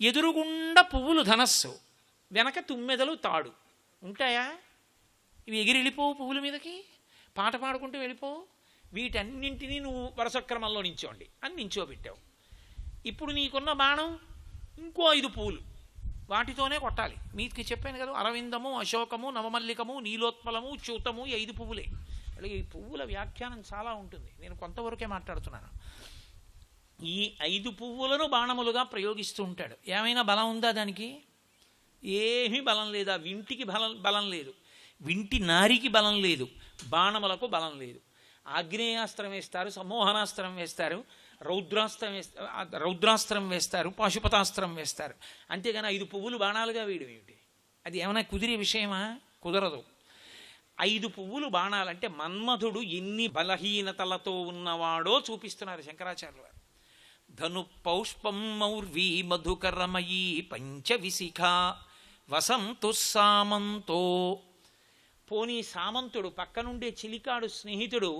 ఎదురుగుండా పువ్వులు ధనస్సు, వెనక తుమ్మెదలు తాడు ఉంటాయా? ఇవి ఎగిరి వెళ్ళిపోవు పువ్వుల మీదకి, పాట పాడుకుంటూ వెళ్ళిపోవు. వీటన్నింటినీ నువ్వు వరుసక్రమంలో నించోండి అని నించోబెట్టావు. ఇప్పుడు నీకున్న బాణం ఇంకో 5 పువ్వులు, వాటితోనే కొట్టాలి. మీకు చెప్పాను కదా, అరవిందము, అశోకము, నవమల్లికము, నీలోత్పలము, చ్యూతము, ఈ 5 పువ్వులే. అలాగే ఈ పువ్వుల వ్యాఖ్యానం చాలా ఉంటుంది, నేను కొంతవరకే మాట్లాడుతున్నాను. ఈ 5 పువ్వులను బాణములుగా ప్రయోగిస్తూ ఉంటాడు. ఏమైనా బలం ఉందా దానికి? ఏమీ బలం లేదా. వింటికి బలం లేదు, వింటి నారికి బలం లేదు, బాణములకు బలం లేదు. ఆగ్నేయాస్త్రం వేస్తారు, సమ్మోహనాస్త్రం వేస్తారు, రౌద్రాస్త్రం వేస్తారు, పాశుపతాస్త్రం వేస్తారు. అంతేగాని 5 పువ్వులు బాణాలుగా వేయడం ఏమిటి? అది ఏమైనా కుదిరే విషయమా? కుదరదు. 5 పువ్వులు బాణాలంటే మన్మధుడు ఎన్ని బలహీనతలతో ఉన్నవాడో చూపిస్తున్నారు శంకరాచార్యులు వారు. ధను పౌష్పం మౌర్వీ మధుకరమయీ పంచవిశిఖ వసంతు సామంతో. పోనీ సామంతుడు, పక్కనుండే చిలికాడు స్నేహితుడు,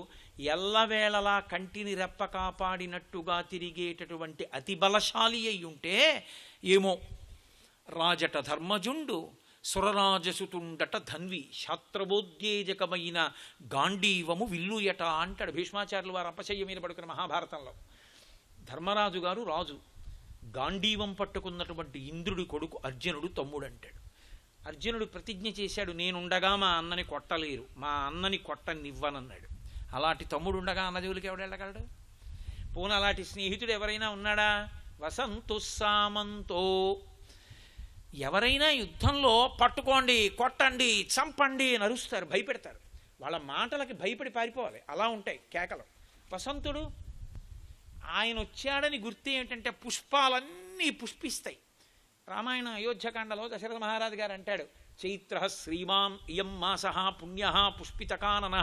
ఎల్లవేళలా కంటిని రెప్ప కాపాడినట్టుగా తిరిగేటటువంటి అతి బలశాలి అయి ఉంటే ఏమో. రాజట ధర్మజుండు సురరాజసుతుండట ధన్వి శాస్త్రబోధ్యేజకమైన గాంధీవము విల్లుయట అంటాడు భీష్మాచార్యులు వారు అపశయ్య మీద పడుకున్న మహాభారతంలో. ధర్మరాజు గారు రాజు, గాంధీవం పట్టుకున్నటువంటి ఇంద్రుడి కొడుకు అర్జునుడు తమ్ముడు అంటాడు. అర్జునుడు ప్రతిజ్ఞ చేశాడు, నేనుండగా మా అన్నని కొట్టలేరు, మా అన్నని కొట్టనివ్వనన్నాడు. అలాంటి తమ్ముడు ఉండగా అన్న జోలికి ఎవడెళ్ళగలడు? పోను అలాంటి స్నేహితుడు ఎవరైనా ఉన్నాడా? వసంతు సామంతో. ఎవరైనా యుద్ధంలో పట్టుకోండి, కొట్టండి, చంపండి అని అరుస్తారు, భయపెడతారు. వాళ్ళ మాటలకి భయపడి పారిపోవాలి, అలా ఉంటాయి కేకలు. వసంతుడు ఆయన వచ్చాడని గుర్తు ఏమిటంటే పుష్పాలన్నీ పుష్పిస్తాయి. రామాయణ అయోధ్యకాండలో దశరథ మహారాజు గారు అంటాడు, చైత్ర శ్రీమాన్ ఇయం మాస పుణ్య పుష్పితకానన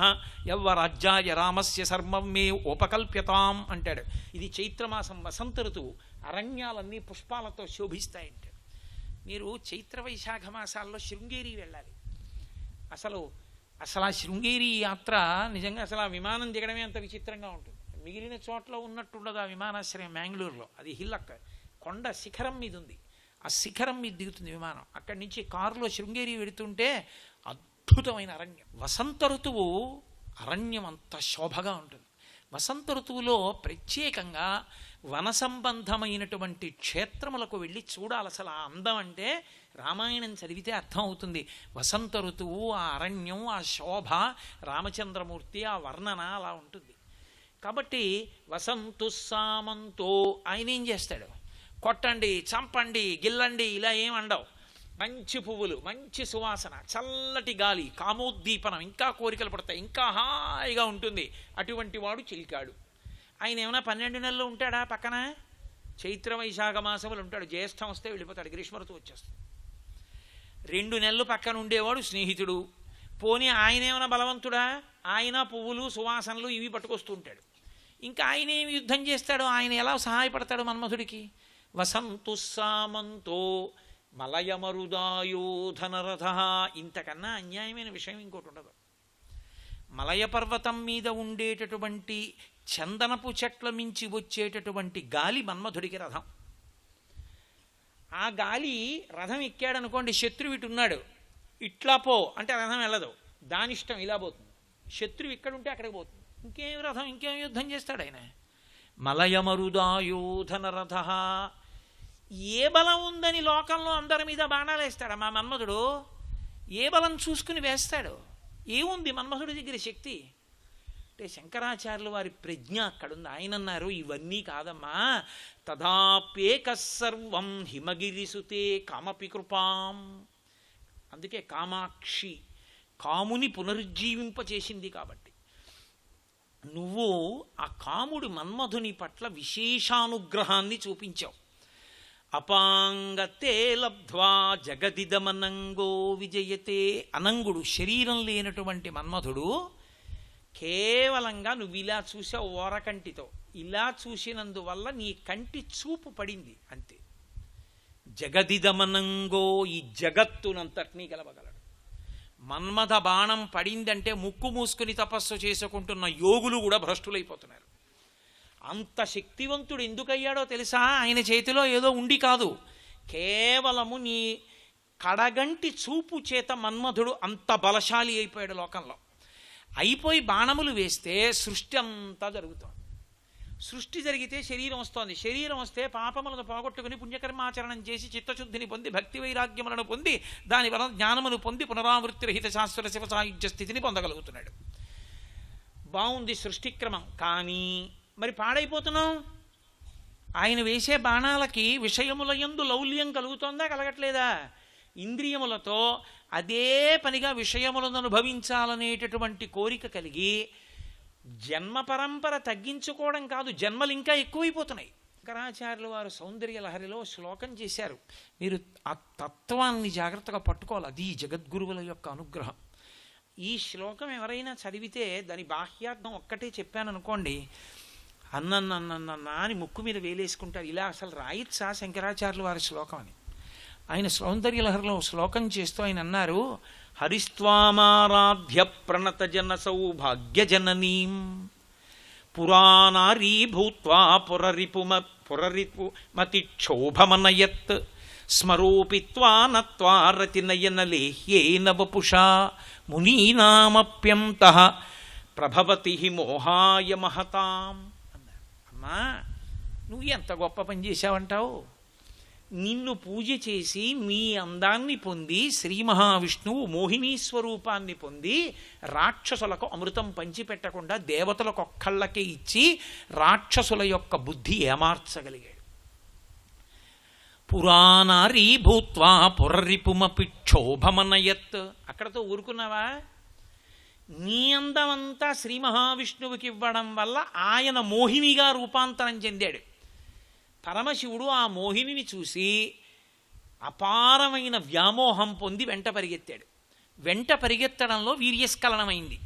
యవ్వరాజ్యాయ రామస్య సర్వం మే ఉపకల్ప్యతాం అంటాడు. ఇది చైత్రమాసం, వసంత ఋతువు, అరణ్యాలన్నీ పుష్పాలతో శోభిస్తాయంటాడు. మీరు చైత్ర వైశాఖ మాసాల్లో శృంగేరి వెళ్ళాలి. అసలు ఆ శృంగేరి యాత్ర నిజంగా అసలు ఆ విమానం దిగడమే అంత విచిత్రంగా ఉంటుంది. మిగిలిన చోట్ల ఉన్నట్టుండదు ఆ విమానాశ్రయం. మ్యాంగ్లూరులో అది హిల్లక్క కొండ శిఖరం మీద ఉంది, ఆ శిఖరం మీద దిగుతుంది విమానం. అక్కడి నుంచి కారులో శృంగేరి వెడుతుంటే అద్భుతమైన అరణ్యం. వసంత ఋతువు అరణ్యం అంత శోభగా ఉంటుంది. వసంత ఋతువులో ప్రత్యేకంగా వన సంబంధమైనటువంటి క్షేత్రములకు వెళ్ళి చూడాలి. అసలు ఆ అందం అంటే రామాయణం చదివితే అర్థం అవుతుంది. వసంత ఋతువు, ఆ అరణ్యం, ఆ శోభ, రామచంద్రమూర్తి, ఆ వర్ణన అలా ఉంటుంది. కాబట్టి వసంతు సామంతో ఆయన ఏం చేస్తాడు? కొట్టండి, చంపండి, గిల్లండి ఇలా ఏం అండవు. మంచి పువ్వులు, మంచి సువాసన, చల్లటి గాలి, కామోద్దీపనం, ఇంకా కోరికలు పడతాయి, ఇంకా హాయిగా ఉంటుంది. అటువంటి వాడు చిలికాడు. ఆయన ఏమైనా 12 నెలలు ఉంటాడా పక్కన? చైత్ర వైశాఖ మాసములు ఉంటాడు. జ్యేష్ఠం వస్తే వెళ్ళిపోతాడు, గ్రీష్మ ఋతువు వచ్చేస్తుంది. 2 నెలలు పక్కన ఉండేవాడు స్నేహితుడు. పోనీ ఆయన ఏమైనా బలవంతుడా? ఆయన పువ్వులు, సువాసనలు ఇవి పట్టుకొస్తూ ఉంటాడు. ఇంకా ఆయన ఏమి యుద్ధం చేస్తాడు? ఆయన ఎలా సహాయపడతాడు మన్మధుడికి? వసంతు సామంతో మలయమరుదాయోధనరథ. ఇంతకన్నా అన్యాయమైన విషయం ఇంకోటి ఉండదు. మలయ పర్వతం మీద ఉండేటటువంటి చందనపు చెట్ల మించి వచ్చేటటువంటి గాలి మన్మధుడికి రథం. ఆ గాలి రథం ఎక్కాడనుకోండి, శత్రువు ఇటు ఉన్నాడు, ఇట్లా పో అంటే రథం వెళ్ళదు, దానిష్టం ఇలా పోతుంది. శత్రువు ఇక్కడుంటే అక్కడికి పోతుంది. ఇంకేం రథం, ఇంకేం యుద్ధం చేస్తాడు ఆయన? మలయమరుదాయోధన రథ. ఏ బలం ఉందని లోకంలో అందరి మీద బాణాలు వేస్తాడు మా మన్మధుడు? ఏ బలం చూసుకుని వేస్తాడు? ఏముంది మన్మధుడి దగ్గర శక్తి? అంటే శంకరాచార్యుల వారి ప్రజ్ఞ అక్కడుంది. ఆయన అన్నారు, ఇవన్నీ కాదమ్మా, తదాప్యేక సర్వం హిమగిరిసుతే కామపి కృపాం. అందుకే కామాక్షి, కాముని పునరుజ్జీవింపచేసింది. కాబట్టి నువ్వు ఆ కాముడి మన్మధుని పట్ల విశేషానుగ్రహాన్ని చూపించావు. అపాంగతే లబ్ధ్వా జగదిదమనంగో విజయతే. అనంగుడు, శరీరం లేనటువంటి మన్మధుడు కేవలంగా నువ్వు ఇలా చూసావు ఓరకంటితో, ఇలా చూసినందువల్ల నీ కంటి చూపు పడింది అంతే. జగదిదమనంగో, ఈ జగత్తునంతటినీ గెలవగలడు. మన్మథ బాణం పడిందంటే ముక్కు మూసుకుని తపస్సు చేసుకుంటున్న యోగులు కూడా భ్రష్టులైపోతున్నారు. అంత శక్తివంతుడు ఎందుకయ్యాడో తెలుసా? ఆయన చేతిలో ఏదో ఉండి కాదు, కేవలము నీ కడగంటి చూపు చేత మన్మధుడు అంత బలశాలి అయిపోయాడు లోకంలో. అయిపోయి బాణములు వేస్తే సృష్టి అంతా జరుగుతోంది. సృష్టి జరిగితే శరీరం వస్తోంది. శరీరం వస్తే పాపములను పోగొట్టుకుని పుణ్యకర్మాచరణం చేసి చిత్తశుద్ధిని పొంది భక్తి వైరాగ్యములను పొంది దానివల్ల జ్ఞానమును పొంది పునరావృత్తి రహిత శాశ్వత శివ సాయుధ్య స్థితిని పొందగలుగుతున్నాడు. బాగుంది సృష్టిక్రమం. కానీ మరి పాడైపోతున్నాం. ఆయన వేసే బాణాలకి విషయముల యందు లౌల్యం కలుగుతోందా, కలగట్లేదా? ఇంద్రియములతో అదే పనిగా విషయములను అనుభవించాలనేటటువంటి కోరిక కలిగి జన్మ పరంపర తగ్గించుకోవడం కాదు, జన్మలు ఇంకా ఎక్కువైపోతున్నాయి. శంకరాచార్యులు వారు సౌందర్య లహరిలో శ్లోకం చేశారు. మీరు ఆ తత్వాన్ని జాగ్రత్తగా పట్టుకోవాలి. అది జగద్గురువుల యొక్క అనుగ్రహం. ఈ శ్లోకం ఎవరైనా చదివితే దాని బాహ్యార్థం ఒక్కటే చెప్పాననుకోండి, అన్నన్నన్నన్న అని ముక్కు మీద వేలేసుకుంటారు. ఇలా అసలు రాయిచ్చా శంకరాచార్యులు వారి శ్లోకం అని. ఆయన సౌందర్య లహరిలో శ్లోకం చేస్తూ ఆయన అన్నారు, హరిస్వామారాధ్య ప్రణత జన సౌభాగ్యజననీం పురాణారీ భూత్వా పురరిపుమతిక్షోభమనయత్ స్మరోపిత్వా నత్వా రతినయన లేహ్యేన వపుషా మునీనామప్యంతః ప్రభవతి మోహాయ మహతాం అన్నారు. అమ్మా, నువ్వు ఎంత గొప్ప పని చేశావంటావు. నిన్ను పూజ చేసి మీ అందాన్ని పొంది శ్రీ మహావిష్ణువు మోహినీ స్వరూపాన్ని పొంది రాక్షసులకు అమృతం పంచిపెట్టకుండా దేవతలకు ఒక్కళ్ళకే ఇచ్చి రాక్షసుల యొక్క బుద్ధి ఏమార్చగలిగాడు. పురాణారీ భూత్వా పురరిపుమపి క్షోభమనయత్. అక్కడతో ఊరుకున్నావా? నీ అందమంతా శ్రీ మహావిష్ణువుకి ఇవ్వడం వల్ల ఆయన మోహినిగా రూపాంతరం చెందాడు. పరమశివుడు ఆ మోహినిని చూసి అపారమైన వ్యామోహం పొంది వెంట పరిగెత్తాడు. వెంట పరిగెత్తడంలో వీర్యస్ఖలనమైంది.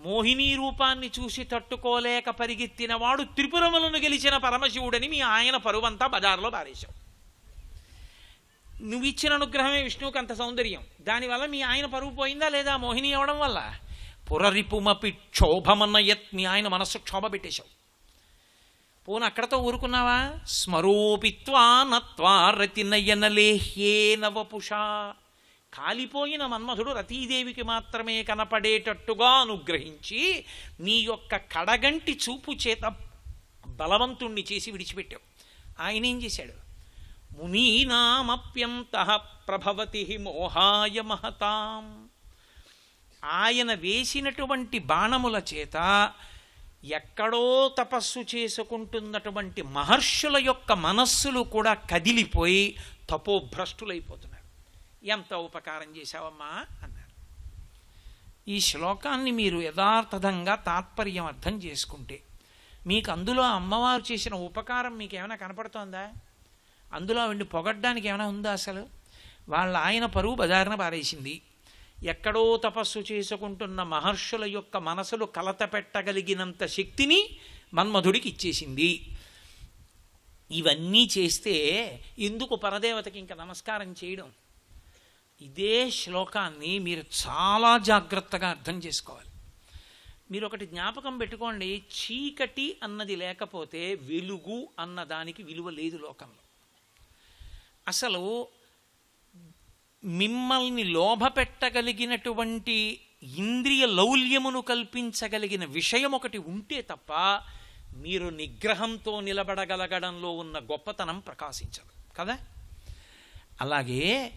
మోహిని రూపాన్ని చూసి తట్టుకోలేక పరిగెత్తిన వాడు త్రిపురములను గెలిచిన పరమశివుడని మీ ఆయన పరువంతా బజార్లో పారేశావు. నువ్వు ఇచ్చిన అనుగ్రహమే విష్ణువుకి అంత సౌందర్యం. దానివల్ల మీ ఆయన పరువు పోయిందా లేదా? మోహిని అవడం వల్ల. పురరిపుమపి క్షోభమన్నయత్, మీ ఆయన మనస్సు క్షోభ పెట్టేశావు. పోను అక్కడతో ఊరుకున్నావా? స్మరోపిత్వా నత్వా రతినయన లేహ్యేన వపుషా. కాలిపోయిన మన్మధుడు రతీదేవికి మాత్రమే కనపడేటట్టుగా అనుగ్రహించి నీ యొక్క కడగంటి చూపు చేత బలవంతుణ్ణి చేసి విడిచిపెట్టావు. ఆయన ఏం చేశాడు? మునీనామప్యంతః ప్రభవతి మోహాయ మహతాం. ఆయన వేసినటువంటి బాణముల చేత ఎక్కడో తపస్సు చేసుకుంటున్నటువంటి మహర్షుల యొక్క మనస్సులు కూడా కదిలిపోయి తపోభ్రష్టులైపోతున్నారు. ఎంత ఉపకారం చేశావమ్మా అన్నారు. ఈ శ్లోకాన్ని మీరు యథార్థంగా తాత్పర్యం అర్థం చేసుకుంటే మీకు అందులో అమ్మవారు చేసిన ఉపకారం మీకు ఏమైనా కనపడుతోందా? అందులో ఆవిడ్ని పొగడ్డానికి ఏమైనా ఉందా? అసలు వాళ్ళ ఆయన పరువు బజారున పారేసింది. ఎక్కడో తపస్సు చేసుకుంటున్న మహర్షుల యొక్క మనసులు కలత పెట్టగలిగినంత శక్తిని మన్మధుడికి ఇచ్చేసింది. ఇవన్నీ చేస్తే ఎందుకు పరదేవతకి ఇంకా నమస్కారం చేయడం? ఇదే శ్లోకాన్ని మీరు చాలా జాగ్రత్తగా అర్థం చేసుకోవాలి. మీరు ఒకటి జ్ఞాపకం పెట్టుకోండి, చీకటి అన్నది లేకపోతే వెలుగు అన్నదానికి విలువ లేదు లోకంలో. అసలు మిమ్మల్ని లోభపెట్టగలిగినటువంటి ఇంద్రియ లౌల్యమును కల్పించగలిగిన విషయం ఒకటి ఉంటే తప్ప మీరు నిగ్రహంతో నిలబడగలగడంలో ఉన్న గొప్పతనం ప్రకాశించదు కదా. అలాగే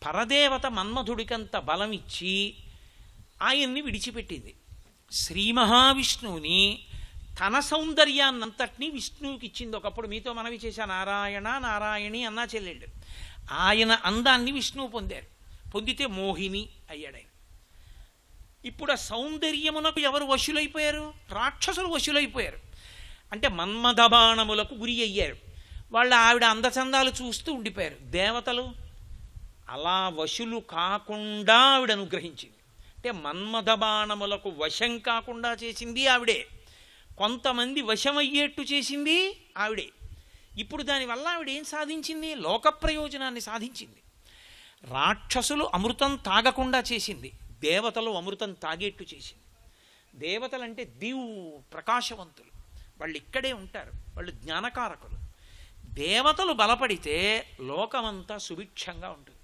పరదేవత మన్మధుడికంత బలం ఇచ్చి ఆయన్ని విడిచిపెట్టింది. శ్రీ మహావిష్ణువుని తన సౌందర్యాన్నంతటినీ విష్ణువుకి ఇచ్చింది. ఒకప్పుడు మీతో మనవి చేశా, నారాయణ నారాయణి అన్నా చెల్లెళ్ళు. ఆయన అందాన్ని విష్ణువు పొందారు. పొందితే మోహిని అయ్యాడు ఆయన. ఇప్పుడు ఆ సౌందర్యమునకు ఎవరు వశులైపోయారు? రాక్షసులు వశులైపోయారు. అంటే మన్మథబాణములకు గురి అయ్యారు. వాళ్ళు ఆవిడ అందచందాలు చూస్తూ ఉండిపోయారు. దేవతలు అలా వశులు కాకుండా ఆవిడ అనుగ్రహించింది. అంటే మన్మథబాణములకు వశం కాకుండా చేసింది ఆవిడే. కొంతమంది వశమయ్యేట్టు చేసింది ఆవిడే. ఇప్పుడు దానివల్ల ఆవిడ ఏం సాధించింది? లోక ప్రయోజనాన్ని సాధించింది. రాక్షసులు అమృతం తాగకుండా చేసింది, దేవతలు అమృతం తాగేట్టు చేసింది. దేవతలంటే దివ్ ప్రకాశవంతులు, వాళ్ళు ఇక్కడే ఉంటారు, వాళ్ళు జ్ఞానకారకులు. దేవతలు బలపడితే లోకమంతా సుభిక్షంగా ఉంటుంది.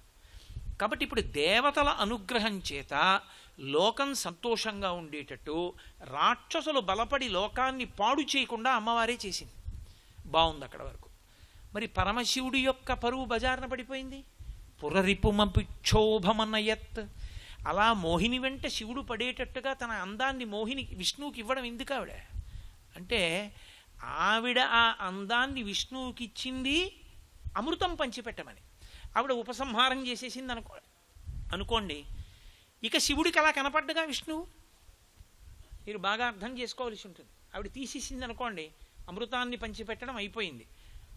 కాబట్టి ఇప్పుడు దేవతల అనుగ్రహం చేత లోకం సంతోషంగా ఉండేటట్టు రాక్షసులు బలపడి లోకాన్ని పాడు చేయకుండా అమ్మవారే చేసింది. బాగుంది అక్కడ వరకు. మరి పరమశివుడి యొక్క పరువు బజారున పడిపోయింది. పురరిపుమపిక్షోభమనయత్. అలా మోహిని వెంట శివుడు పడేటట్టుగా తన అందాన్ని విష్ణువుకి ఇవ్వడం ఎందుకు ఆవిడ అంటే, ఆవిడ ఆ అందాన్ని విష్ణువుకి ఇచ్చింది అమృతం పంచిపెట్టమని. ఆవిడ ఉపసంహారం చేసేసింది అనుకోండి, ఇక శివుడికి అలా కనపడ్డగా విష్ణువు. మీరు బాగా అర్థం చేసుకోవాల్సి ఉంటుంది. ఆవిడ తీసేసింది అనుకోండి, అమృతాన్ని పంచిపెట్టడం అయిపోయింది.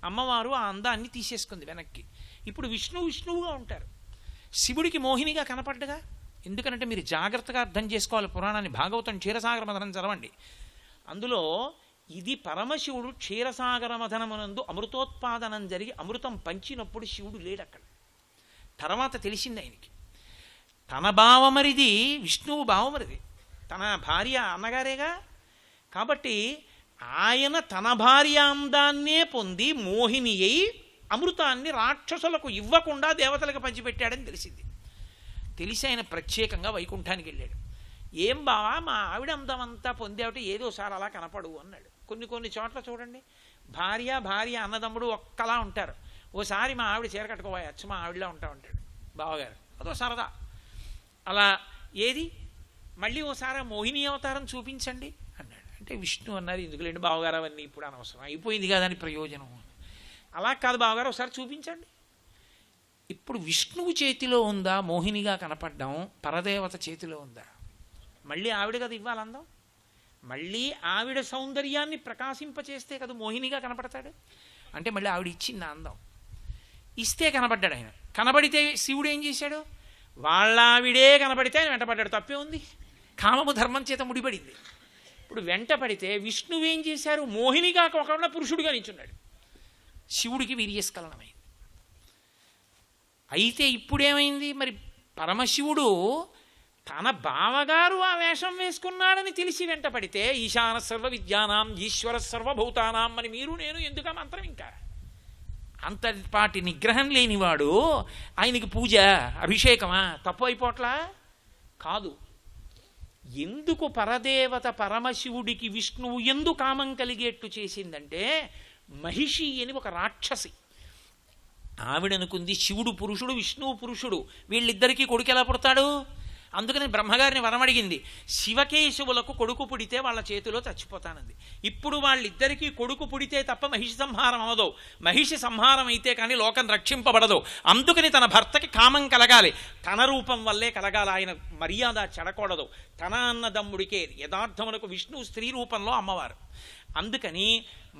అమ్మవారు ఆ అందాన్ని తీసేసుకుంది వెనక్కి. ఇప్పుడు విష్ణువుగా ఉంటారు. శివుడికి మోహినిగా కనపడ్డగా. ఎందుకనంటే మీరు జాగ్రత్తగా అర్థం చేసుకోవాలి పురాణాన్ని. భాగవతం క్షీరసాగర మథనం చదవండి. అందులో ఇది పరమశివుడు క్షీరసాగర మథనమునందు అమృతోత్పాదనం జరిగి అమృతం పంచినప్పుడు శివుడు లేడు అక్కడ. తర్వాత తెలిసింది ఆయనకి. తన బావమరిది విష్ణువు బావమరిది, తన భార్య అన్నగారేగా. కాబట్టి ఆయన తన భార్య అందాన్నే పొంది మోహిని అయి అమృతాన్ని రాక్షసులకు ఇవ్వకుండా దేవతలకు పంచిపెట్టాడని తెలిసింది. తెలిసి ఆయన ప్రత్యేకంగా వైకుంఠానికి వెళ్ళాడు. ఏం బావా, మా ఆవిడ అందమంతా పొందేవిట ఏదోసారి అలా కనపడు అన్నాడు. కొన్ని చోట్ల చూడండి, భార్య అన్నదమ్ముడు ఒక్కలా ఉంటారు. ఓసారి మా ఆవిడ చీర కట్టుకోవచ్చు, మా ఆవిడలా ఉంటాడు బావగారు, అదో సరదా. అలా ఏది మళ్ళీ ఓసారి మోహిని అవతారం చూపించండి అన్నాడు. అంటే విష్ణు అన్నారు, ఎందుకులేండి బావగారు అవన్నీ ఇప్పుడు అనవసరం, అయిపోయింది కదా అని ప్రయోజనం. అలా కాదు బావగారు, ఒకసారి చూపించండి. ఇప్పుడు విష్ణువు చేతిలో ఉందా మోహినిగా కనపడ్డం, పరదేవత చేతిలో ఉందా? మళ్ళీ ఆవిడ కదా ఇవ్వాలందాం. మళ్ళీ ఆవిడ సౌందర్యాన్ని ప్రకాశింపచేస్తే కదా మోహినిగా కనపడతాడు. అంటే మళ్ళీ ఆవిడ ఇచ్చింది అందం, ఇస్తే కనపడ్డాడు ఆయన. కనబడితే శివుడు ఏం చేశాడు? వాళ్ళ ఆవిడే కనబడితే ఆయన వెంటపడ్డాడు. తప్పే ఉంది, కామము ధర్మం చేత ముడిపడింది. ఇప్పుడు వెంట పడితే విష్ణువు ఏం చేశారు? మోహినిగా కాకుండా పురుషుడిగా నిల్చున్నాడు. శివుడికి వీర్యస్ఖలనమైంది. అయితే ఇప్పుడేమైంది? మరి పరమశివుడు తన బావగారు ఆ వేషం వేసుకున్నాడని తెలిసి వెంట పడితే ఈశాన సర్వ విద్యానాం ఈశ్వర సర్వభూతానాం అని మీరు నేను ఎందుకు మంత్రం? ఇంకా అంతపాటి నిగ్రహం లేనివాడు ఆయనకి పూజ అభిషేకమా? తప్పు అయిపోట్లా? కాదు. ఎందుకు పరదేవత పరమశివుడికి విష్ణువు ఎందుకు కామం కలిగేట్టు చేసిందంటే, మహిషి అని ఒక రాక్షసి ఆవిడనుకుంది శివుడు పురుషుడు విష్ణువు పురుషుడు, వీళ్ళిద్దరికీ కొడుకు ఎలా పుడతాడు? అందుకని బ్రహ్మగారిని వరమడిగింది, శివకేశవులకు కొడుకు పుడితే వాళ్ళ చేతిలో చచ్చిపోతానంది. ఇప్పుడు వాళ్ళిద్దరికీ కొడుకు పుడితే తప్ప మహిషి సంహారం అవదు. మహిషి సంహారం అయితే కానీ లోకం రక్షింపబడదు. అందుకని తన భర్తకి కామం కలగాలి, తన రూపం వల్లే కలగాలి. ఆయన మర్యాద చెడకూడదు. తన అన్నదమ్ముడికే యథార్థమునకు విష్ణువు స్త్రీ రూపంలో అమ్మవారు. అందుకని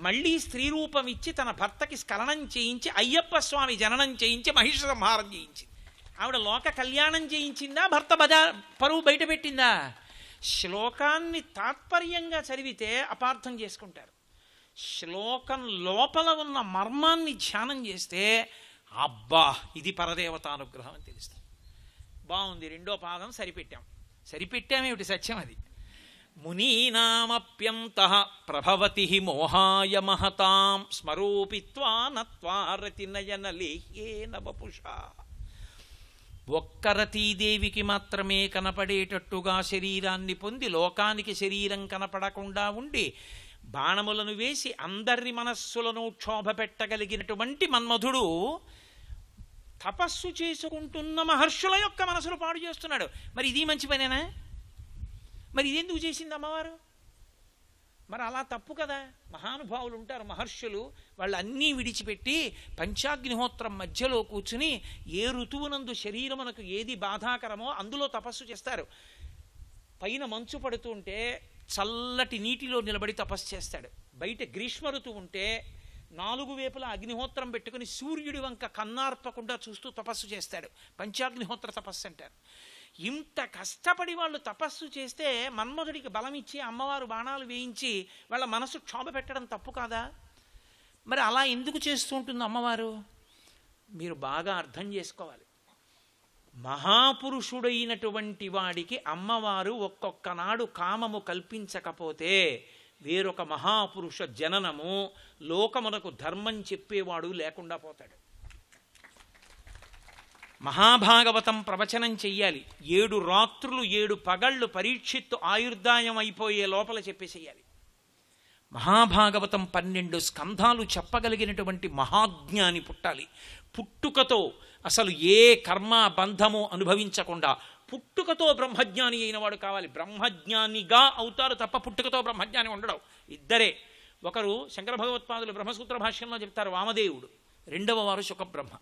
మళ్ళీ స్త్రీ రూపం ఇచ్చి తన భర్తకి స్ఖలనం చేయించి అయ్యప్ప స్వామి జననం చేయించి మహిషి సంహారం చేయించి ఆవిడ లోక కళ్యాణం చేయించిందా? భర్త పరువు బయట పెట్టిందా? శ్లోకాన్ని తాత్పర్యంగా చదివితే అపార్థం చేసుకుంటారు. శ్లోకం లోపల ఉన్న మర్మాన్ని ధ్యానం చేస్తే అబ్బా ఇది పరదేవతానుగ్రహం అని తెలుస్తుంది. బాగుంది, రెండో పాదం సరిపెట్టామేమిటి? సత్యం అది. మునీనామప్యంతః ప్రభవతి మోహాయ మహతాం స్మరూపిత్వా నత్వారతి నయన లేహ్యేన వపుషా. ఒక్క రతీదేవికి మాత్రమే కనపడేటట్టుగా శరీరాన్ని పొంది లోకానికి శరీరం కనపడకుండా ఉండి బాణములను వేసి అందరి మనస్సులను క్షోభ పెట్టగలిగినటువంటి మన్మధుడు తపస్సు చేసుకుంటున్న మహర్షుల యొక్క మనసులు పాడు చేస్తున్నాడు. మరి ఇది మంచి పనేనా? మరి ఇదెందుకు చేసింది అమ్మవారు? మరి అలా తప్పు కదా. మహానుభావులు ఉంటారు మహర్షులు, వాళ్ళు అన్నీ విడిచిపెట్టి పంచాగ్నిహోత్రం మధ్యలో కూర్చుని ఏ ఋతువునందు శరీరమునకు ఏది బాధాకరమో అందులో తపస్సు చేస్తారు. పైన మంచు పడుతుంటే చల్లటి నీటిలో నిలబడి తపస్సు చేస్తాడు. బయట గ్రీష్మ ఋతువు ఉంటే నాలుగు వైపులా అగ్నిహోత్రం పెట్టుకుని సూర్యుడి వంక కన్నార్పకుండా చూస్తూ తపస్సు చేస్తాడు. పంచాగ్నిహోత్ర తపస్సు అంటారు. ఇంత కష్టపడి వాళ్ళు తపస్సు చేస్తే మన్మధుడికి బలం ఇచ్చి అమ్మవారు బాణాలు వేయించి వాళ్ళ మనసు క్షోభ పెట్టడం తప్పు కాదా? మరి అలా ఎందుకు చేస్తూ ఉంటుంది అమ్మవారు? మీరు బాగా అర్థం చేసుకోవాలి. మహాపురుషుడైనటువంటి వాడికి అమ్మవారు ఒక్కొక్క నాడు కామము కల్పించకపోతే వేరొక మహాపురుష జననము, లోకమునకు ధర్మం చెప్పేవాడు లేకుండా పోతాడు. మహాభాగవతం ప్రవచనం చెయ్యాలి. 7 రాత్రులు 7 పగళ్ళు పరీక్షిత్తు ఆయుర్దాయం అయిపోయే లోపల చెప్పేసేయాలి. మహాభాగవతం 12 స్కంధాలు చెప్పగలిగినటువంటి మహాజ్ఞాని పుట్టాలి. పుట్టుకతో అసలు ఏ కర్మ బంధము అనుభవించకుండా పుట్టుకతో బ్రహ్మజ్ఞాని అయిన వాడు కావాలి. బ్రహ్మజ్ఞానిగా అవుతారు తప్ప పుట్టుకతో బ్రహ్మజ్ఞాని ఉండడం. ఇద్దరే. ఒకరు శంకర భగవత్పాదులు బ్రహ్మసూత్ర భాష్యంలో చెప్తారు, వామదేవుడు. రెండవ వారు శుకబ్రహ్మ.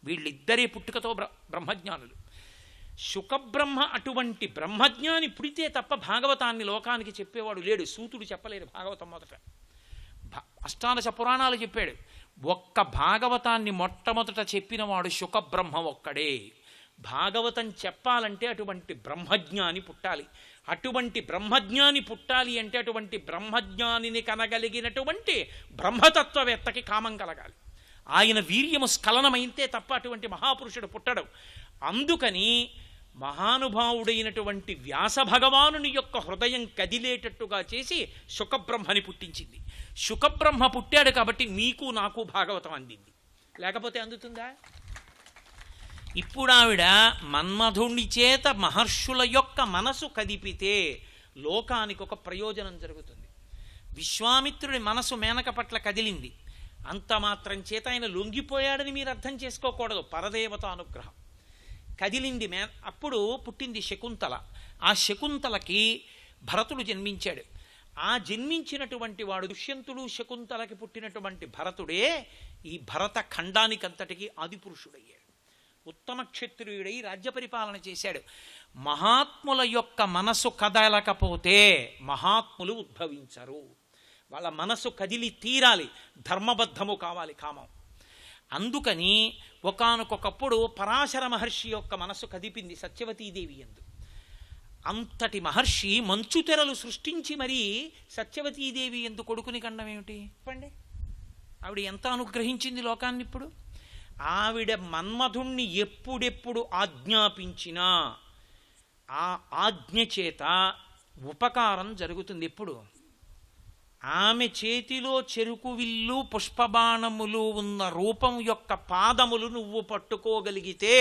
వీళ్ళిద్దరే పుట్టుకతో బ్రహ్మజ్ఞానులు. శుకబ్రహ్మ అటువంటి బ్రహ్మజ్ఞాని పుడితే తప్ప భాగవతాన్ని లోకానికి చెప్పేవాడు లేడు. సూతుడు చెప్పలేరు భాగవతం మొదట. అష్టాదశ పురాణాలు చెప్పాడు. ఒక్క భాగవతాన్ని మొట్టమొదట చెప్పినవాడు శుకబ్రహ్మ ఒక్కడే. భాగవతం చెప్పాలంటే అటువంటి బ్రహ్మజ్ఞాని పుట్టాలి. అటువంటి బ్రహ్మజ్ఞాని పుట్టాలి అంటే అటువంటి బ్రహ్మజ్ఞానిని కనగలిగినటువంటి బ్రహ్మతత్వవేత్తకి కామం కలగాలి. ఆయన వీర్యము స్ఖలనమైతే తప్ప అటువంటి మహాపురుషుడు పుట్టడు. అందుకని మహానుభావుడైనటువంటి వ్యాస భగవానుని యొక్క హృదయం కదిలేటట్టుగా చేసి శుకబ్రహ్మని పుట్టించింది. శుకబ్రహ్మ పుట్టాడు కాబట్టి నీకు నాకు భాగవతం అందింది. లేకపోతే అందుతుందా? ఇప్పుడు ఆవిడ మన్మధుని చేత మహర్షుల యొక్క మనసు కదిపితే లోకానికి ఒక ప్రయోజనం జరుగుతుంది. విశ్వామిత్రుడి మనసు మేనక పట్ల కదిలింది. అంత మాత్రం చేత ఆయన లొంగిపోయాడని మీరు అర్థం చేసుకోకూడదు. పరదేవత అనుగ్రహం కదిలింది. అప్పుడు పుట్టింది శకుంతల. ఆ శకుంతలకి భరతుడు జన్మించాడు. ఆ జన్మించినటువంటి వాడు దుష్యంతుడు శకుంతలకి పుట్టినటువంటి భరతుడే ఈ భరత ఖండానికంతటికి ఆదిపురుషుడయ్యాడు. ఉత్తమ క్షత్రియుడై రాజ్య పరిపాలన చేశాడు. మహాత్ముల యొక్క మనసు కదలకపోతే మహాత్ములు ఉద్భవించరు. వాళ్ళ మనసు కదిలి తీరాలి. ధర్మబద్ధము కావాలి కామం. అందుకని ఒకానొకప్పుడు పరాశర మహర్షి యొక్క మనసు కదిపింది సత్యవతీదేవి యందు. అంతటి మహర్షి మంచు తెరలు సృష్టించి మరీ సత్యవతీదేవి యందు కొడుకుని కండం ఏమిటి చెప్పండి? ఆవిడ ఎంత అనుగ్రహించింది లోకాన్ని. ఇప్పుడు ఆవిడ మన్మధుణ్ణి ఎప్పుడెప్పుడు ఆజ్ఞాపించినా ఆ ఆజ్ఞ చేత ఉపకారం జరుగుతుంది. ఎప్పుడు ఆమె చేతిలో చెరుకు విల్లు పుష్పబాణములు ఉన్న రూపం యొక్క పాదములు నువ్వు పట్టుకోగలిగితే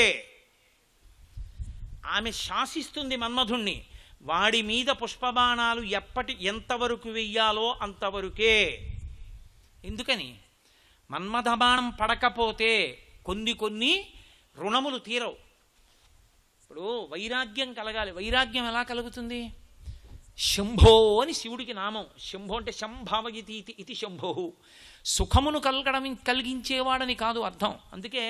ఆమె శాసిస్తుంది మన్మధుణ్ణి. వాడి మీద పుష్పబాణాలు ఎంతవరకు వెయ్యాలో అంతవరకే. ఎందుకని? మన్మథ బాణం పడకపోతే కొన్ని రుణములు తీరవు. ఇప్పుడు వైరాగ్యం కలగాలి. వైరాగ్యం ఎలా కలుగుతుంది? శంభో అని శివుడికి నామం. శంభో అంటే శంభావయితి ఇది శంభో. సుఖమును కలిగించేవాడని కాదు అర్థం. అందుకే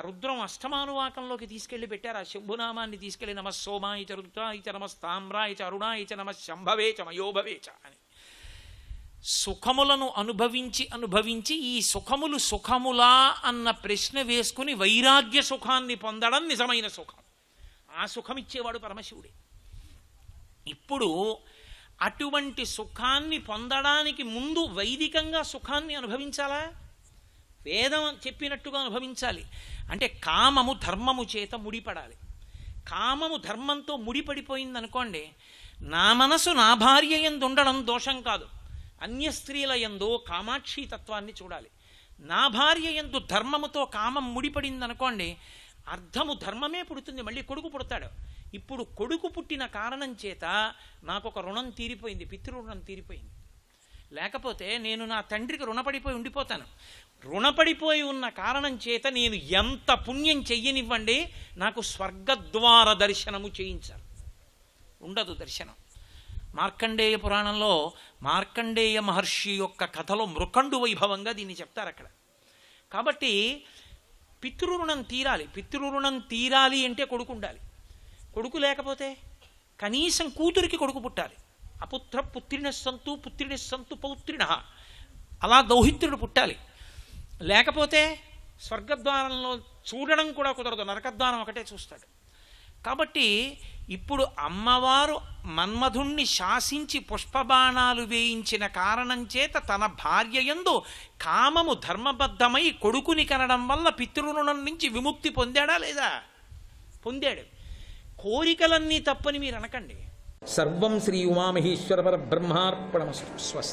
రుద్రం అష్టమానువాకంలోకి తీసుకెళ్లి పెట్టారు. ఆ శంభునామాన్ని తీసుకెళ్లి నమ సోమాయ చ రుద్రాయ చ నమస్తామ్రాయ చ అరుణాయ చ నమ శంభవే చ మయోభవే చ అని. సుఖములను అనుభవించి ఈ సుఖములు సుఖములా అన్న ప్రశ్న వేసుకుని వైరాగ్య సుఖాన్ని పొందడం నిజమైన సుఖం. ఆ సుఖమిచ్చేవాడు పరమశివుడే. ఇప్పుడు అటువంటి సుఖాన్ని పొందడానికి ముందు వైదికంగా సుఖాన్ని అనుభవించాలా? వేదం చెప్పినట్టుగా అనుభవించాలి. అంటే కామము ధర్మము చేత ముడిపడాలి. కామము ధర్మంతో ముడిపడిపోయిందనుకోండి, నా మనసు నా భార్య యందు ఉండడం దోషం కాదు. అన్య స్త్రీల యందు కామాక్షి తత్వాన్ని చూడాలి. నా భార్య యందు ధర్మముతో కామం ముడిపడిందనుకోండి, అర్థము ధర్మమే పుడుతుంది. మళ్ళీ కొడుకు పుడతాడు. ఇప్పుడు కొడుకు పుట్టిన కారణం చేత నాకు ఒక రుణం తీరిపోయింది, పితృరుణం తీరిపోయింది. లేకపోతే నేను నా తండ్రికి రుణపడిపోయి ఉండిపోతాను. రుణపడిపోయి ఉన్న కారణం చేత నేను ఎంత పుణ్యం చెయ్యనివ్వండి, నాకు స్వర్గద్వార దర్శనము చేయించాలి. ఉండదు దర్శనం. మార్కండేయ పురాణంలో మార్కండేయ మహర్షి యొక్క కథలో మృకండు వైభవంగా దీన్ని చెప్తారు అక్కడ. కాబట్టి పితృరుణం తీరాలి. పితృరుణం తీరాలి అంటే కొడుకు ఉండాలి. కొడుకు లేకపోతే కనీసం కూతురికి కొడుకు పుట్టాలి. అపుత్ర పుత్రిణ సంతు పౌత్రిణ, అలా దౌహిత్రుడు పుట్టాలి. లేకపోతే స్వర్గద్వారంలో చూడడం కూడా కుదరదు, నరకద్వారం ఒకటే చూస్తాడు. కాబట్టి ఇప్పుడు అమ్మవారు మన్మధుణ్ణి శాసించి పుష్పబాణాలు వేయించిన కారణం చేత తన భార్య యందు కామము ధర్మబద్ధమై కొడుకుని కనడం వల్ల పితృరుణం నుంచి విముక్తి పొందాడా లేదా? పొందాడు. కోరికలన్నీ తప్పని మీరు అనకండి. సర్వం శ్రీ ఉమామహేశ్వర పరబ్రహ్మార్పణమస్తు. స్వస్తి.